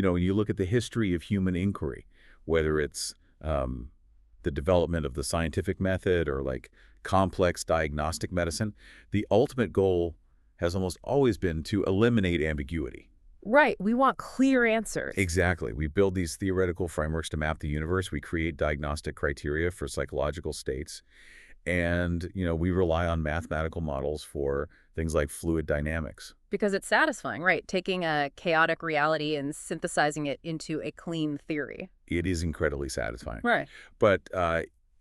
When you look at the history of human inquiry, whether it's the development of the scientific method or like complex diagnostic medicine, the ultimate goal has almost always been to eliminate ambiguity. Right. We want clear answers. Exactly. We build these theoretical frameworks to map the universe. We create diagnostic criteria for psychological states. And, we rely on mathematical models for things like fluid dynamics. Because it's satisfying, right? Taking a chaotic reality and synthesizing it into a clean theory. It is incredibly satisfying. Right. But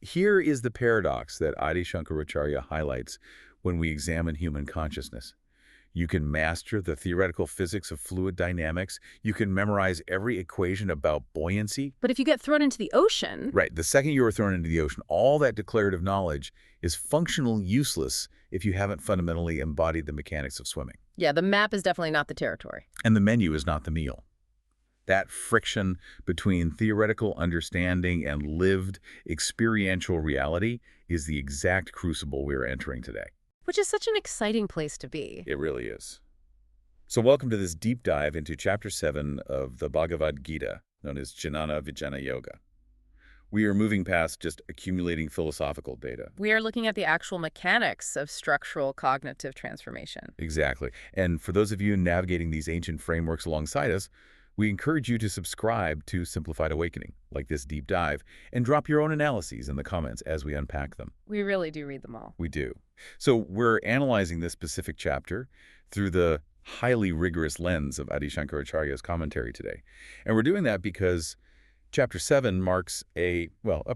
here is the paradox that Adi Shankaracharya highlights when we examine human consciousness. You can master the theoretical physics of fluid dynamics. You can memorize every equation about buoyancy. But if you get thrown into the ocean... Right. The second you are thrown into the ocean, all that declarative knowledge is functionally useless if you haven't fundamentally embodied the mechanics of swimming. Yeah, the map is definitely not the territory. And the menu is not the meal. That friction between theoretical understanding and lived experiential reality is the exact crucible we're entering today. Which is such an exciting place to be. It really is. So welcome to this deep dive into Chapter 7 of the Bhagavad Gita, known as Jnana Vijnana Yoga. We are moving past just accumulating philosophical data. We are looking at the actual mechanics of structural cognitive transformation. Exactly. And for those of you navigating these ancient frameworks alongside us, we encourage you to subscribe to Simplified Awakening, like this deep dive, and drop your own analyses in the comments as we unpack them. We really do read them all. We do. So we're analyzing this specific chapter through the highly rigorous lens of Adi Shankaracharya's commentary today. And we're doing that because Chapter 7 marks a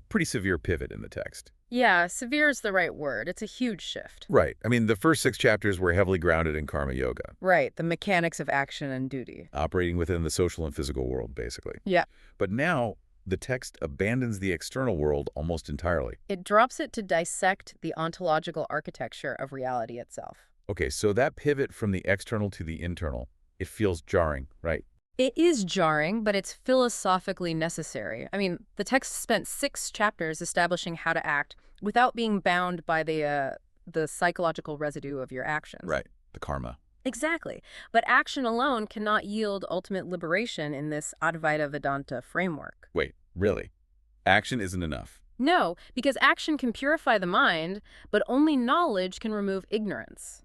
pretty severe pivot in the text. Yeah, severe is the right word. It's a huge shift. Right. I mean, the first 6 chapters were heavily grounded in karma yoga. Right, the mechanics of action and duty. Operating within the social and physical world, basically. Yeah. But now, the text abandons the external world almost entirely. It drops it to dissect the ontological architecture of reality itself. Okay, so that pivot from the external to the internal, it feels jarring, right? It is jarring, but it's philosophically necessary. I mean, the text spent 6 chapters establishing how to act without being bound by the psychological residue of your actions. Right, the karma. Exactly. But action alone cannot yield ultimate liberation in this Advaita Vedanta framework. Wait, really? Action isn't enough? No, because action can purify the mind, but only knowledge can remove ignorance.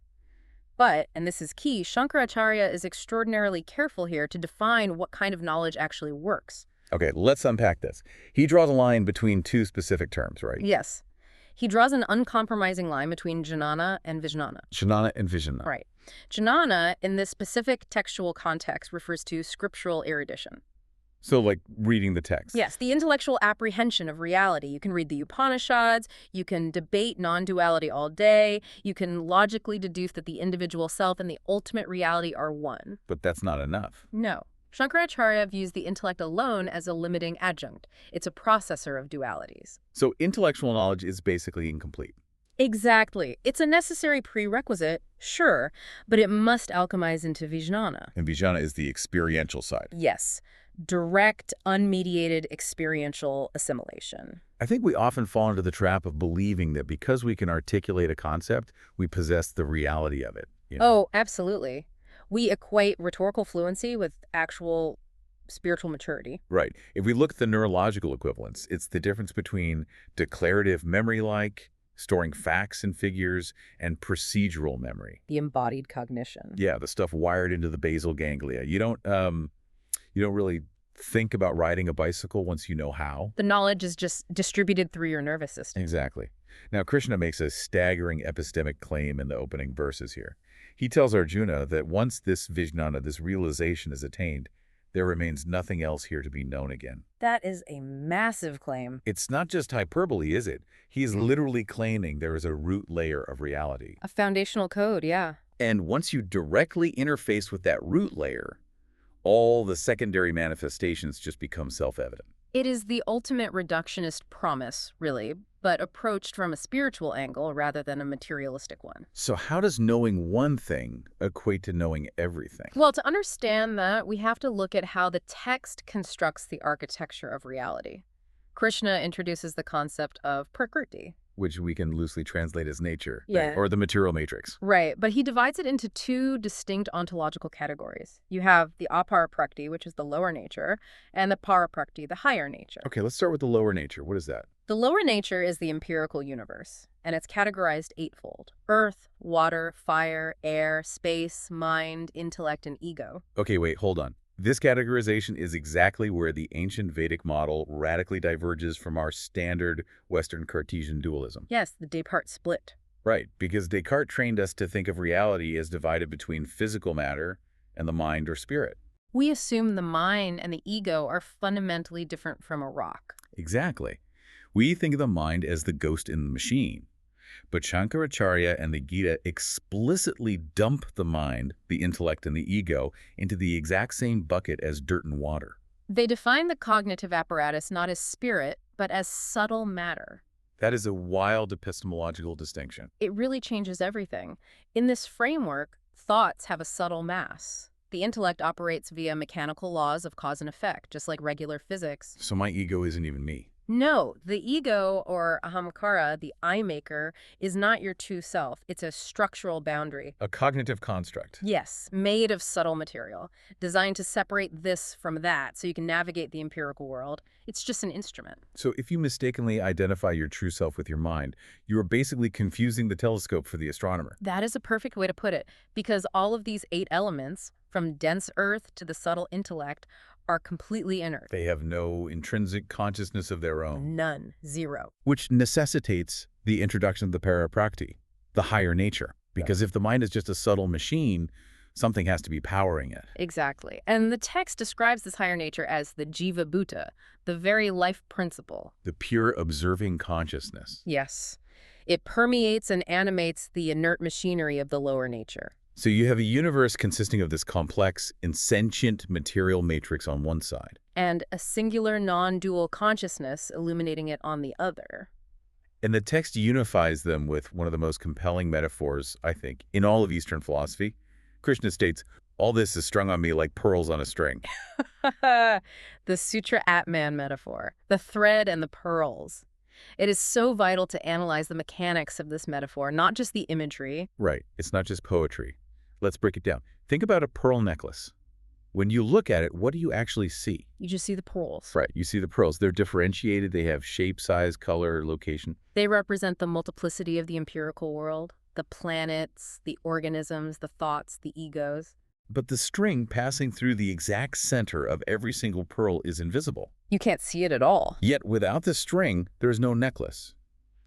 But, and this is key, Shankaracharya is extraordinarily careful here to define what kind of knowledge actually works. Okay, let's unpack this. He draws a line between 2 specific terms, right? Yes. He draws an uncompromising line between Jnana and Vijnana. Jnana and Vijnana. Right. Jnana, in this specific textual context, refers to scriptural erudition. So like reading the text. Yes, the intellectual apprehension of reality. You can read the Upanishads, you can debate non-duality all day, you can logically deduce that the individual self and the ultimate reality are one. But that's not enough. No. Shankaracharya views the intellect alone as a limiting adjunct. It's a processor of dualities. So intellectual knowledge is basically incomplete. Exactly. It's a necessary prerequisite, sure, but it must alchemize into Vijnana. And Vijnana is the experiential side. Yes. Direct, unmediated experiential assimilation. I think we often fall into the trap of believing that because we can articulate a concept, we possess the reality of it. Oh, absolutely. We equate rhetorical fluency with actual spiritual maturity. Right. If we look at the neurological equivalents, it's the difference between declarative memory-like, storing facts and figures, and procedural memory. The embodied cognition. Yeah, the stuff wired into the basal ganglia. You don't really think about riding a bicycle once you know how. The knowledge is just distributed through your nervous system. Exactly. Now, Krishna makes a staggering epistemic claim in the opening verses here. He tells Arjuna that once this Vijnana, this realization is attained, there remains nothing else here to be known again. That is a massive claim. It's not just hyperbole, is it? He is literally claiming there is a root layer of reality. A foundational code, yeah. And once you directly interface with that root layer, all the secondary manifestations just become self-evident. It is the ultimate reductionist promise, really, but approached from a spiritual angle rather than a materialistic one. So how does knowing one thing equate to knowing everything? Well, to understand that, we have to look at how the text constructs the architecture of reality. Krishna introduces the concept of Prakriti. which we can loosely translate as nature, Yeah. or the material matrix. Right, but he divides it into two distinct ontological categories. You have the Apara Prakriti, which is the lower nature, and the Para Prakriti, the higher nature. Okay, let's start with the lower nature. What is that? The lower nature is the empirical universe, and it's categorized eightfold: earth, water, fire, air, space, mind, intellect, and ego. Okay, wait, hold on. This categorization is exactly where the ancient Vedic model radically diverges from our standard Western Cartesian dualism. Yes, the Descartes split. Right, because Descartes trained us to think of reality as divided between physical matter and the mind or spirit. We assume the mind and the ego are fundamentally different from a rock. Exactly. We think of the mind as the ghost in the machine. But Shankaracharya and the Gita explicitly dump the mind, the intellect, and the ego into the exact same bucket as dirt and water. They define the cognitive apparatus not as spirit, but as subtle matter. That is a wild epistemological distinction. It really changes everything. In this framework, thoughts have a subtle mass. The intellect operates via mechanical laws of cause and effect, just like regular physics. So my ego isn't even me. No, the ego, or ahamkara, the I maker, is not your true self. It's a structural boundary. A cognitive construct. Yes, made of subtle material, designed to separate this from that so you can navigate the empirical world. It's just an instrument. So if you mistakenly identify your true self with your mind, you are basically confusing the telescope for the astronomer. That is a perfect way to put it, because all of these 8 elements, from dense earth to the subtle intellect, are completely inert. They have no intrinsic consciousness of their own. None. Zero. Which necessitates the introduction of the Para-Prakriti, the higher nature. Because if the mind is just a subtle machine, something has to be powering it. Exactly. And the text describes this higher nature as the Jiva Bhuta, the very life principle. The pure observing consciousness. Yes. It permeates and animates the inert machinery of the lower nature. So you have a universe consisting of this complex, insentient material matrix on one side. And a singular non-dual consciousness illuminating it on the other. And the text unifies them with one of the most compelling metaphors, I think, in all of Eastern philosophy. Krishna states, all this is strung on me like pearls on a string. The Sutra Atman metaphor, the thread and the pearls. It is so vital to analyze the mechanics of this metaphor, not just the imagery. Right. It's not just poetry. Let's break it down. Think about a pearl necklace. When you look at it, what do you actually see? You just see the pearls. Right. You see the pearls. They're differentiated. They have shape, size, color, location. They represent the multiplicity of the empirical world, the planets, the organisms, the thoughts, the egos. But the string passing through the exact center of every single pearl is invisible. You can't see it at all. Yet without the string, there is no necklace.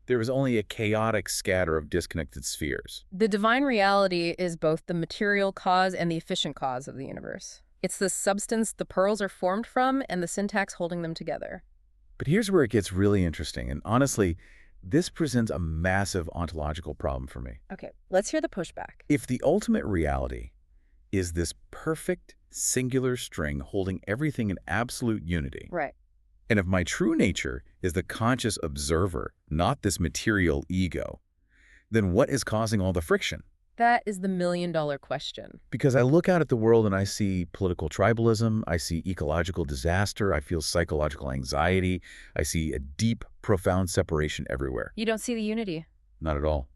There is only a chaotic scatter of disconnected spheres. The divine reality is both the material cause and the efficient cause of the universe. It's the substance the pearls are formed from and the syntax holding them together. But here's where it gets really interesting. And honestly, this presents a massive ontological problem for me. Okay, let's hear the pushback. If the ultimate reality is this perfect, singular string holding everything in absolute unity, Right. and if my true nature is the conscious observer, not this material ego, then what is causing all the friction? That is the million-dollar question. Because I look out at the world and I see political tribalism, I see ecological disaster, I feel psychological anxiety, I see a deep, profound separation everywhere. You don't see the unity. Not at all.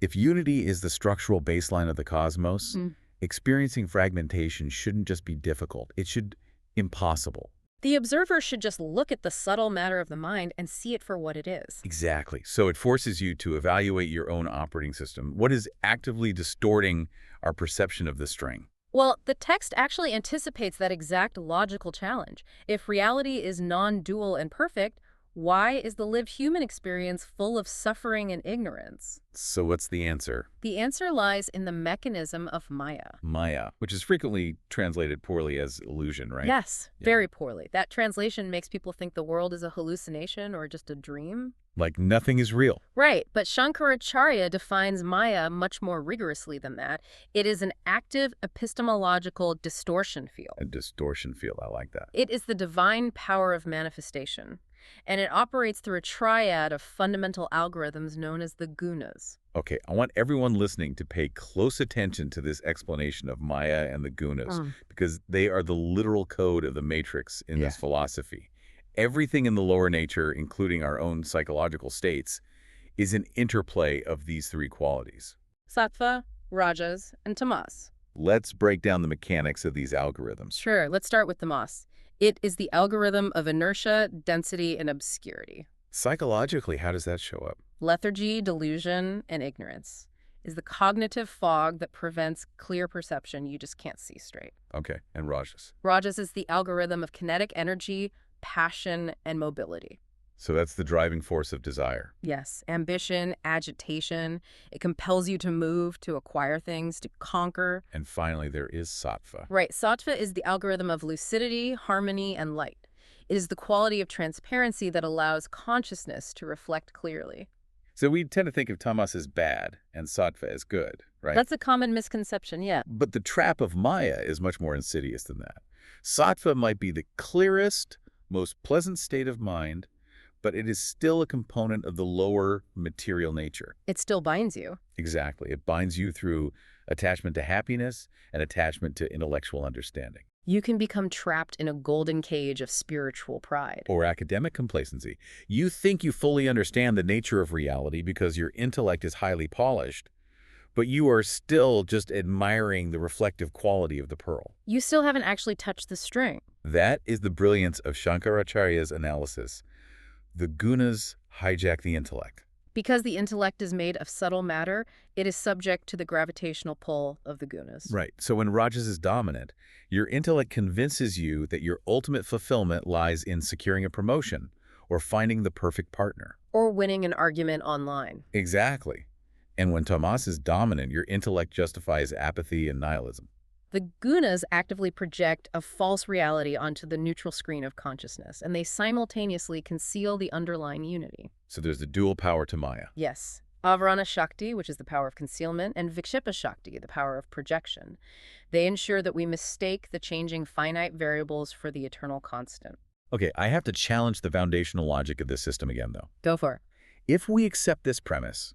If unity is the structural baseline of the cosmos, experiencing fragmentation shouldn't just be difficult, it should impossible. The observer should just look at the subtle matter of the mind and see it for what it is. Exactly. So it forces you to evaluate your own operating system. What is actively distorting our perception of the string? Well, the text actually anticipates that exact logical challenge. If reality is non-dual and perfect, why is the lived human experience full of suffering and ignorance? So what's the answer? The answer lies in the mechanism of Maya. Maya, which is frequently translated poorly as illusion, right? Yes, very poorly. That translation makes people think the world is a hallucination or just a dream. Like nothing is real. Right, but Shankaracharya defines Maya much more rigorously than that. It is an active epistemological distortion field. A distortion field, I like that. It is the divine power of manifestation, and it operates through a triad of fundamental algorithms known as the Gunas. Okay, I want everyone listening to pay close attention to this explanation of Maya and the Gunas, because they are the literal code of the matrix in this philosophy. Everything in the lower nature, including our own psychological states, is an interplay of these three qualities. Sattva, Rajas, and Tamas. Let's break down the mechanics of these algorithms. Sure, let's start with Tamas. It is the algorithm of inertia, density, and obscurity. Psychologically, how does that show up? Lethargy, delusion, and ignorance is the cognitive fog that prevents clear perception. You just can't see straight. Okay, and Rajas. Rajas is the algorithm of kinetic energy, passion, and mobility. So that's the driving force of desire. Yes, ambition, agitation. It compels you to move, to acquire things, to conquer. And finally, there is Sattva. Right, Sattva is the algorithm of lucidity, harmony, and light. It is the quality of transparency that allows consciousness to reflect clearly. So we tend to think of Tamas as bad and Sattva as good, right? That's a common misconception, yeah. But the trap of Maya is much more insidious than that. Sattva might be the clearest, most pleasant state of mind, but it is still a component of the lower material nature. It still binds you. Exactly. It binds you through attachment to happiness and attachment to intellectual understanding. You can become trapped in a golden cage of spiritual pride. Or academic complacency. You think you fully understand the nature of reality because your intellect is highly polished, but you are still just admiring the reflective quality of the pearl. You still haven't actually touched the string. That is the brilliance of Shankaracharya's analysis. The Gunas hijack the intellect. Because the intellect is made of subtle matter, it is subject to the gravitational pull of the Gunas. Right. So when Rajas is dominant, your intellect convinces you that your ultimate fulfillment lies in securing a promotion or finding the perfect partner. Or winning an argument online. Exactly. And when Tamas is dominant, your intellect justifies apathy and nihilism. The Gunas actively project a false reality onto the neutral screen of consciousness, and they simultaneously conceal the underlying unity. So there's the dual power to Maya. Yes. Avarana Shakti, which is the power of concealment, and Vikshipa Shakti, the power of projection. They ensure that we mistake the changing finite variables for the eternal constant. Okay, I have to challenge the foundational logic of this system again, though. Go for it. If we accept this premise,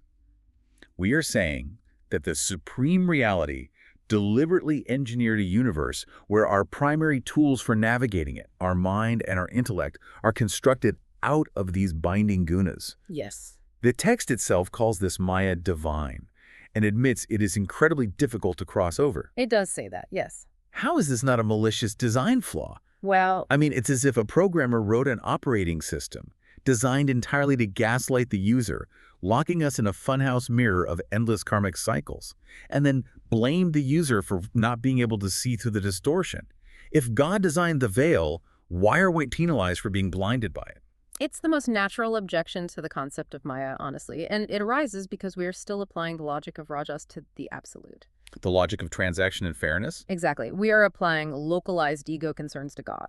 we are saying that the supreme reality deliberately engineered a universe where our primary tools for navigating it, our mind and our intellect, are constructed out of these binding gunas. Yes. The text itself calls this Maya divine and admits it is incredibly difficult to cross over. It does say that, yes. How is this not a malicious design flaw? Well, I mean, it's as if a programmer wrote an operating system designed entirely to gaslight the user, locking us in a funhouse mirror of endless karmic cycles, and then blamed the user for not being able to see through the distortion. If God designed the veil, why are we penalized for being blinded by it? it's the most natural objection to the concept of Maya, honestly, and it arises because we are still applying the logic of Rajas to the absolute. The logic of transaction and fairness? Exactly. We are applying localized ego concerns to God.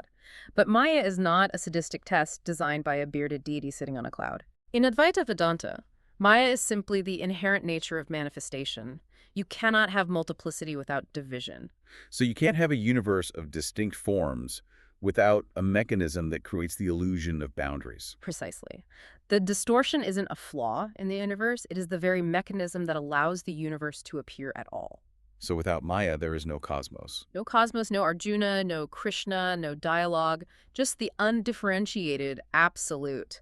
But Maya is not a sadistic test designed by a bearded deity sitting on a cloud. In Advaita Vedanta, Maya is simply the inherent nature of manifestation. You cannot have multiplicity without division. So you can't have a universe of distinct forms without a mechanism that creates the illusion of boundaries. Precisely. The distortion isn't a flaw in the universe. It is the very mechanism that allows the universe to appear at all. So without Maya, there is no cosmos. No cosmos, no Arjuna, no Krishna, no dialogue, just the undifferentiated absolute.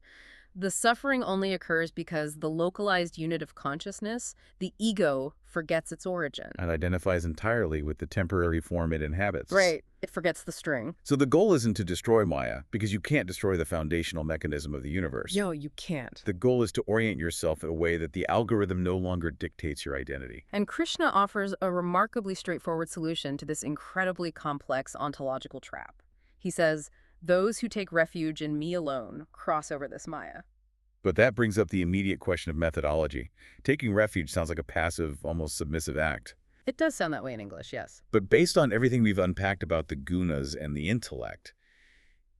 The suffering only occurs because the localized unit of consciousness, the ego, forgets its origin. And identifies entirely with the temporary form it inhabits. Right. It forgets the string. So the goal isn't to destroy Maya, because you can't destroy the foundational mechanism of the universe. Yo, you can't. The goal is to orient yourself in a way that the algorithm no longer dictates your identity. And Krishna offers a remarkably straightforward solution to this incredibly complex ontological trap. He says, "Those who take refuge in me alone cross over this Maya." But that brings up the immediate question of methodology. Taking refuge sounds like a passive, almost submissive act. It does sound that way in English, yes. But based on everything we've unpacked about the gunas and the intellect,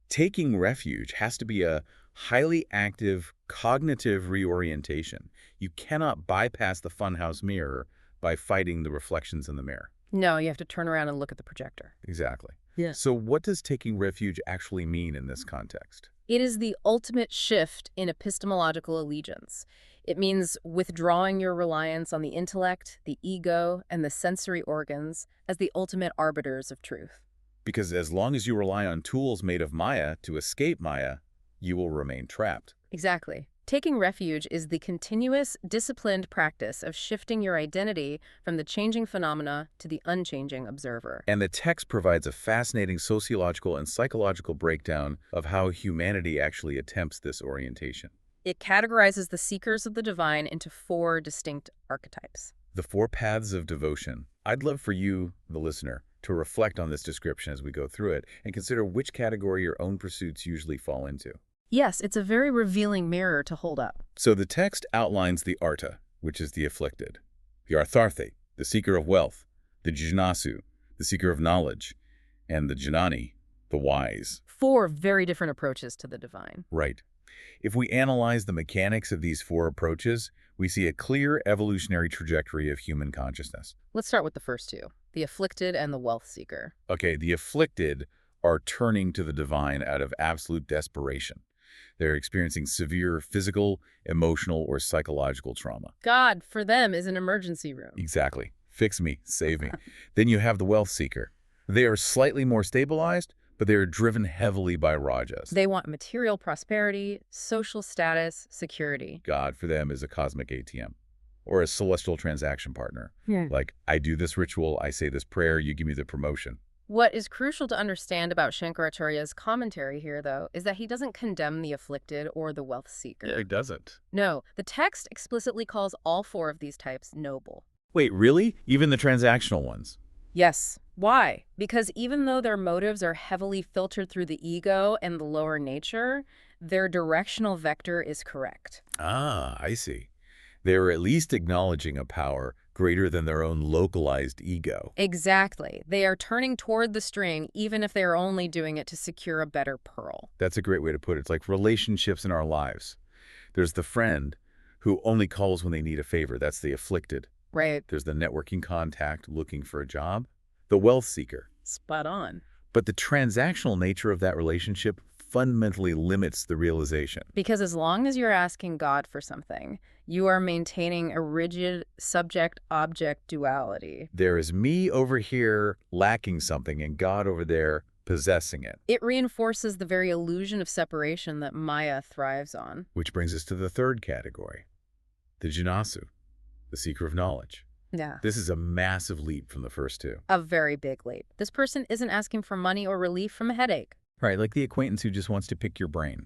taking refuge has to be a highly active cognitive reorientation. You cannot bypass the funhouse mirror by fighting the reflections in the mirror. No, you have to turn around and look at the projector. Exactly. Yeah. So what does taking refuge actually mean in this context? It is the ultimate shift in epistemological allegiance. It means withdrawing your reliance on the intellect, the ego, and the sensory organs as the ultimate arbiters of truth. Because as long as you rely on tools made of Maya to escape Maya, you will remain trapped. Exactly. Taking refuge is the continuous, disciplined practice of shifting your identity from the changing phenomena to the unchanging observer. And the text provides a fascinating sociological and psychological breakdown of how humanity actually attempts this orientation. It categorizes the seekers of the divine into 4 distinct archetypes. The 4 paths of devotion. I'd love for you, the listener, to reflect on this description as we go through it and consider which category your own pursuits usually fall into. Yes, it's a very revealing mirror to hold up. So the text outlines the arta, which is the afflicted, the artharthe, the seeker of wealth, the jnasu, the seeker of knowledge, and the jnani, the wise. 4 very different approaches to the divine. Right. If we analyze the mechanics of these 4 approaches, we see a clear evolutionary trajectory of human consciousness. Let's start with the first 2, the afflicted and the wealth seeker. Okay, the afflicted are turning to the divine out of absolute desperation. They're experiencing severe physical, emotional, or psychological trauma. God, for them, is an emergency room. Exactly. Fix me, save me. Then you have the wealth seeker. They are slightly more stabilized, but they are driven heavily by rajas. They want material prosperity, social status, security. God for them is a cosmic ATM or a celestial transaction partner. Yeah. Like, I do this ritual, I say this prayer, you give me the promotion. What is crucial to understand about Shankaracharya's commentary here, though, is that he doesn't condemn the afflicted or the wealth seeker. It doesn't. No, the text explicitly calls all 4 of these types noble. Wait, really? Even the transactional ones? Yes. Why? Because even though their motives are heavily filtered through the ego and the lower nature, their directional vector is correct. Ah, I see. They're at least acknowledging a power greater than their own localized ego. Exactly. They are turning toward the string, even if they are only doing it to secure a better pearl. That's a great way to put it. It's like relationships in our lives. There's the friend who only calls when they need a favor. That's the afflicted. Right. There's the networking contact looking for a job. The wealth seeker. Spot on. But the transactional nature of that relationship fundamentally limits the realization. Because as long as you're asking God for something, you are maintaining a rigid subject-object duality. There is me over here lacking something and God over there possessing it. It reinforces the very illusion of separation that Maya thrives on. Which brings us to the 3rd category, the jnasu, the seeker of knowledge. Yeah. This is a massive leap from the first 2. A very big leap. This person isn't asking for money or relief from a headache. Right, like the acquaintance who just wants to pick your brain.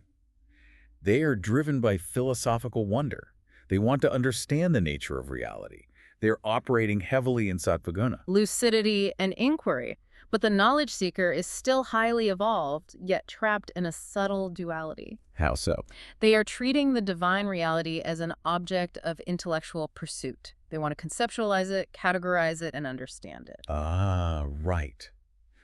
They are driven by philosophical wonder. They want to understand the nature of reality. They're operating heavily in sattva guna. Lucidity and inquiry. But the knowledge seeker is still highly evolved, yet trapped in a subtle duality. How so? They are treating the divine reality as an object of intellectual pursuit. They want to conceptualize it, categorize it, and understand it. Ah, right.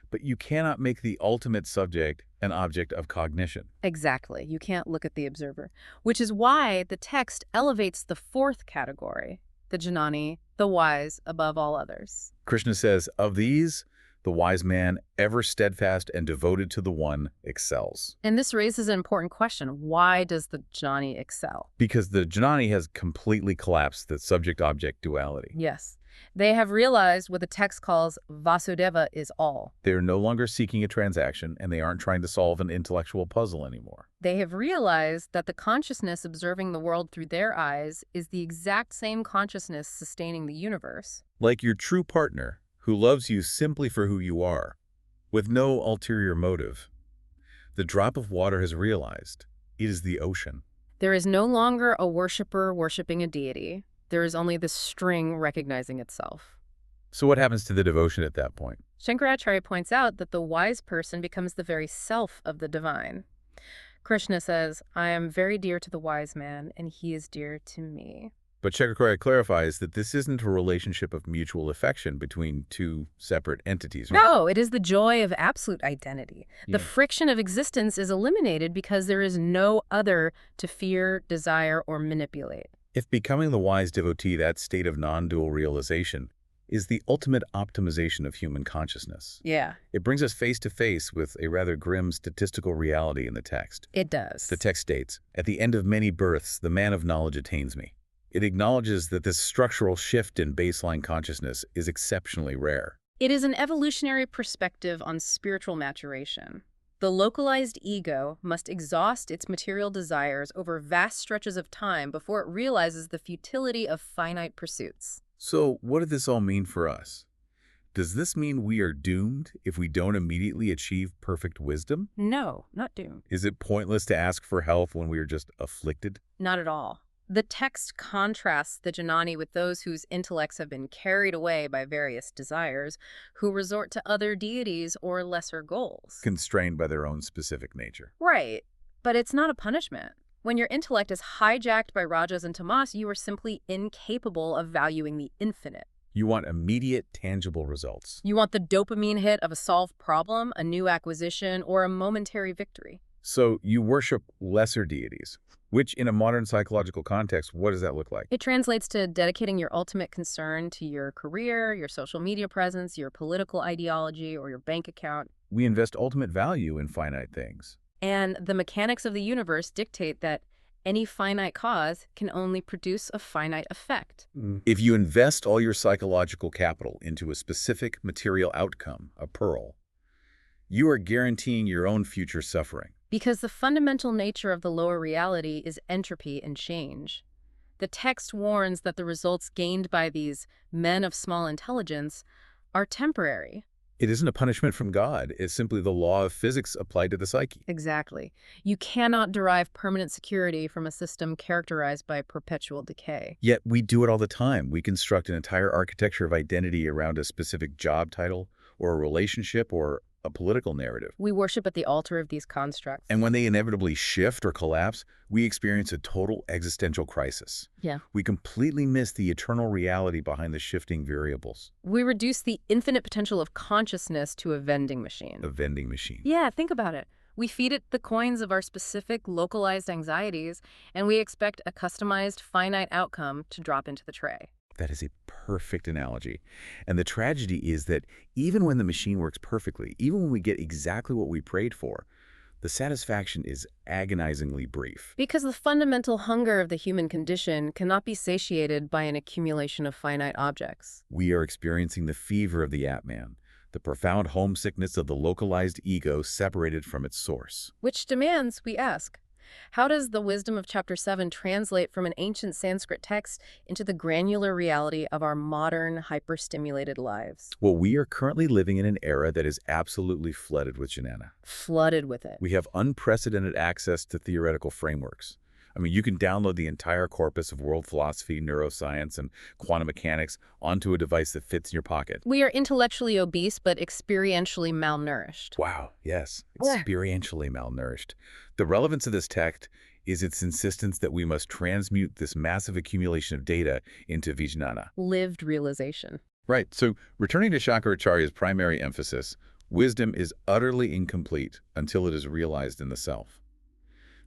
But you cannot make the ultimate subject an object of cognition. Exactly. You can't look at the observer. Which is why the text elevates the 4th category, the Jnani, the wise, above all others. Krishna says, of these, the wise man, ever steadfast and devoted to the one, excels. And this raises an important question. Why does the Jnani excel? Because the Jnani has completely collapsed the subject-object duality. Yes. They have realized what the text calls Vasudeva is all. They're no longer seeking a transaction, and they aren't trying to solve an intellectual puzzle anymore. They have realized that the consciousness observing the world through their eyes is the exact same consciousness sustaining the universe. Like your true partner, who loves you simply for who you are, with no ulterior motive. The drop of water has realized it is the ocean. There is no longer a worshiper worshiping a deity. There is only the string recognizing itself. So what happens to the devotion at that point? Shankaracharya points out that the wise person becomes the very self of the divine. Krishna says, I am very dear to the wise man, and he is dear to me. But Shankaracharya clarifies that this isn't a relationship of mutual affection between 2 separate entities. Right? No, it is the joy of absolute identity. Yeah. The friction of existence is eliminated because there is no other to fear, desire, or manipulate. If becoming the wise devotee, that state of non-dual realization, is the ultimate optimization of human consciousness. Yeah. It brings us face to face with a rather grim statistical reality in the text. It does. The text states, at the end of many births, the man of knowledge attains me. It acknowledges that this structural shift in baseline consciousness is exceptionally rare. It is an evolutionary perspective on spiritual maturation. The localized ego must exhaust its material desires over vast stretches of time before it realizes the futility of finite pursuits. So what did this all mean for us? Does this mean we are doomed if we don't immediately achieve perfect wisdom? No, not doomed. Is it pointless to ask for help when we are just afflicted? Not at all. The text contrasts the Jnani with those whose intellects have been carried away by various desires, who resort to other deities or lesser goals. Constrained by their own specific nature. Right, but it's not a punishment. When your intellect is hijacked by rajas and tamas, you are simply incapable of valuing the infinite. You want immediate, tangible results. You want the dopamine hit of a solved problem, a new acquisition, or a momentary victory. So you worship lesser deities, which in a modern psychological context, what does that look like? It translates to dedicating your ultimate concern to your career, your social media presence, your political ideology, or your bank account. We invest ultimate value in finite things. And the mechanics of the universe dictate that any finite cause can only produce a finite effect. If you invest all your psychological capital into a specific material outcome, a pearl, you are guaranteeing your own future suffering. Because the fundamental nature of the lower reality is entropy and change. The text warns that the results gained by these men of small intelligence are temporary. It isn't a punishment from God. It's simply the law of physics applied to the psyche. Exactly. You cannot derive permanent security from a system characterized by perpetual decay. Yet we do it all the time. We construct an entire architecture of identity around a specific job title or a relationship or a political narrative. We worship at the altar of these constructs. And when they inevitably shift or collapse, we experience a total existential crisis. Yeah. We completely miss the eternal reality behind the shifting variables. We reduce the infinite potential of consciousness to a vending machine. A vending machine. Yeah, think about it. We feed it the coins of our specific localized anxieties, and we expect a customized, finite outcome to drop into the tray. That is a perfect analogy. And the tragedy is that even when the machine works perfectly, even when we get exactly what we prayed for, the satisfaction is agonizingly brief. Because the fundamental hunger of the human condition cannot be satiated by an accumulation of finite objects. We are experiencing the fever of the Atman, the profound homesickness of the localized ego separated from its source. Which demands, we ask, how does the wisdom of Chapter 7 translate from an ancient Sanskrit text into the granular reality of our modern, hyper-stimulated lives? Well, we are currently living in an era that is absolutely flooded with jnana. Flooded with it. We have unprecedented access to theoretical frameworks. I mean, you can download the entire corpus of world philosophy, neuroscience, and quantum mechanics onto a device that fits in your pocket. We are intellectually obese, but experientially malnourished. Wow, yes, experientially malnourished. The relevance of this text is its insistence that we must transmute this massive accumulation of data into Vijnana. Lived realization. Right, so returning to Shankaracharya's primary emphasis, wisdom is utterly incomplete until it is realized in the self.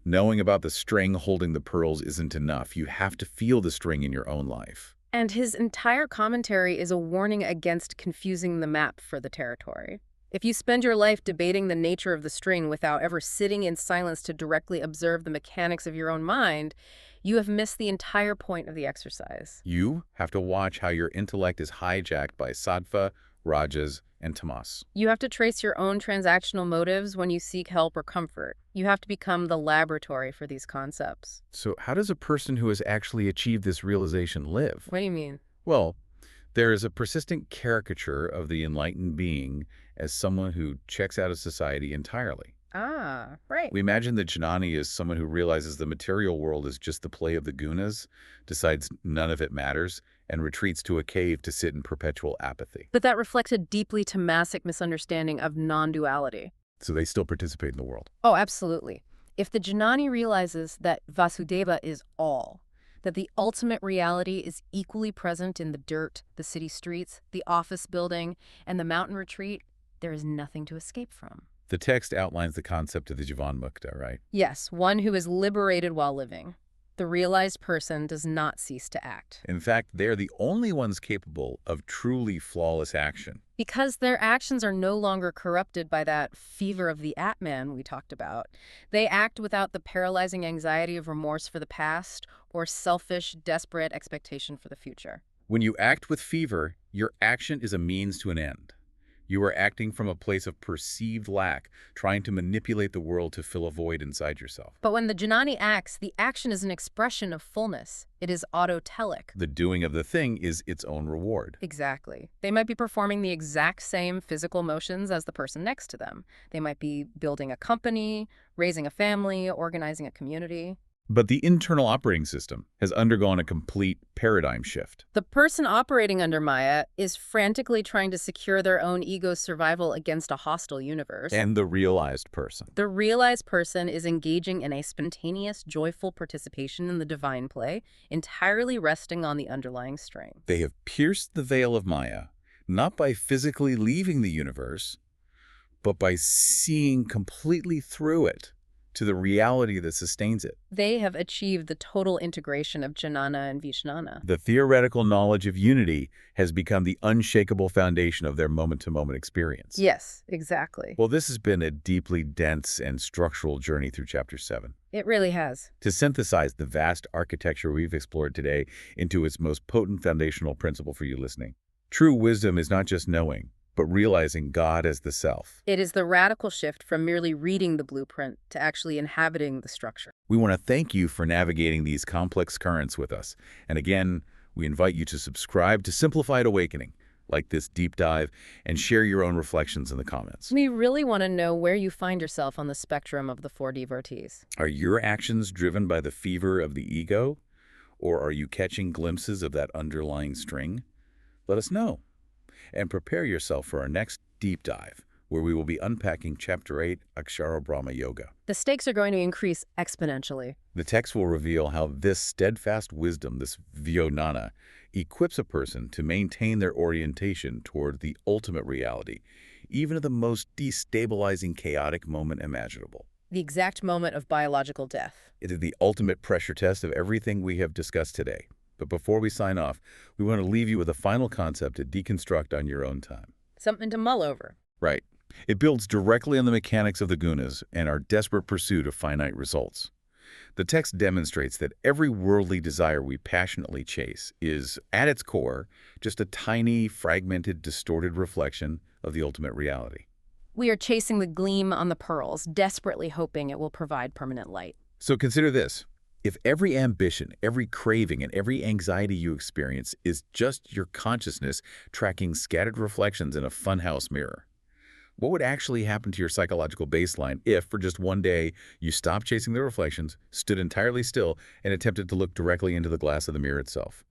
Knowing about the string holding the pearls isn't enough. You have to feel the string in your own life. And his entire commentary is a warning against confusing the map for the territory. If you spend your life debating the nature of the string without ever sitting in silence to directly observe the mechanics of your own mind, you have missed the entire point of the exercise. You have to watch how your intellect is hijacked by Sattva, Rajas, and Tamas. You have to trace your own transactional motives when you seek help or comfort. You have to become the laboratory for these concepts. So how does a person who has actually achieved this realization live? What do you mean? Well, there is a persistent caricature of the enlightened being as someone who checks out of society entirely. Ah, right. We imagine the Jnani as someone who realizes the material world is just the play of the Gunas, decides none of it matters, and retreats to a cave to sit in perpetual apathy. But that reflects a deeply Tamasic misunderstanding of non-duality. So they still participate in the world. Oh, absolutely. If the Jnani realizes that Vasudeva is all, that the ultimate reality is equally present in the dirt, the city streets, the office building, and the mountain retreat, there is nothing to escape from. The text outlines the concept of the Jivanmukta, right? Yes, one who is liberated while living. The realized person does not cease to act. In fact, they are the only ones capable of truly flawless action. Because their actions are no longer corrupted by that fever of the Atman we talked about. They act without the paralyzing anxiety of remorse for the past or selfish, desperate expectation for the future. When you act with fever, your action is a means to an end. You are acting from a place of perceived lack, trying to manipulate the world to fill a void inside yourself. But when the Jnani acts, the action is an expression of fullness. It is autotelic. The doing of the thing is its own reward. Exactly. They might be performing the exact same physical motions as the person next to them. They might be building a company, raising a family, organizing a community. But the internal operating system has undergone a complete paradigm shift. The person operating under Maya is frantically trying to secure their own ego's survival against a hostile universe. And the realized person. The realized person is engaging in a spontaneous, joyful participation in the divine play, entirely resting on the underlying string. They have pierced the veil of Maya, not by physically leaving the universe, but by seeing completely through it to the reality that sustains it. They have achieved the total integration of Jnana and Vijnana. The theoretical knowledge of unity has become the unshakable foundation of their moment-to-moment experience. Yes, exactly. Well, this has been a deeply dense and structural journey through Chapter 7. It really has. To synthesize the vast architecture we've explored today into its most potent foundational principle for you listening, true wisdom is not just knowing, but realizing God as the self. It is the radical shift from merely reading the blueprint to actually inhabiting the structure. We want to thank you for navigating these complex currents with us. And again, we invite you to subscribe to Simplified Awakening, like this deep dive, and share your own reflections in the comments. We really want to know where you find yourself on the spectrum of the four devotees. Are your actions driven by the fever of the ego, or are you catching glimpses of that underlying string? Let us know. And prepare yourself for our next deep dive, where we will be unpacking Chapter 8, Akshara Brahma Yoga. The stakes are going to increase exponentially. The text will reveal how this steadfast wisdom, this Vijnana, equips a person to maintain their orientation toward the ultimate reality, even at the most destabilizing, chaotic moment imaginable. The exact moment of biological death. It is the ultimate pressure test of everything we have discussed today. But before we sign off, we want to leave you with a final concept to deconstruct on your own time. Something to mull over. Right. It builds directly on the mechanics of the Gunas and our desperate pursuit of finite results. The text demonstrates that every worldly desire we passionately chase is, at its core, just a tiny, fragmented, distorted reflection of the ultimate reality. We are chasing the gleam on the pearls, desperately hoping it will provide permanent light. So consider this. If every ambition, every craving, and every anxiety you experience is just your consciousness tracking scattered reflections in a funhouse mirror, what would actually happen to your psychological baseline if, for just one day, you stopped chasing the reflections, stood entirely still, and attempted to look directly into the glass of the mirror itself?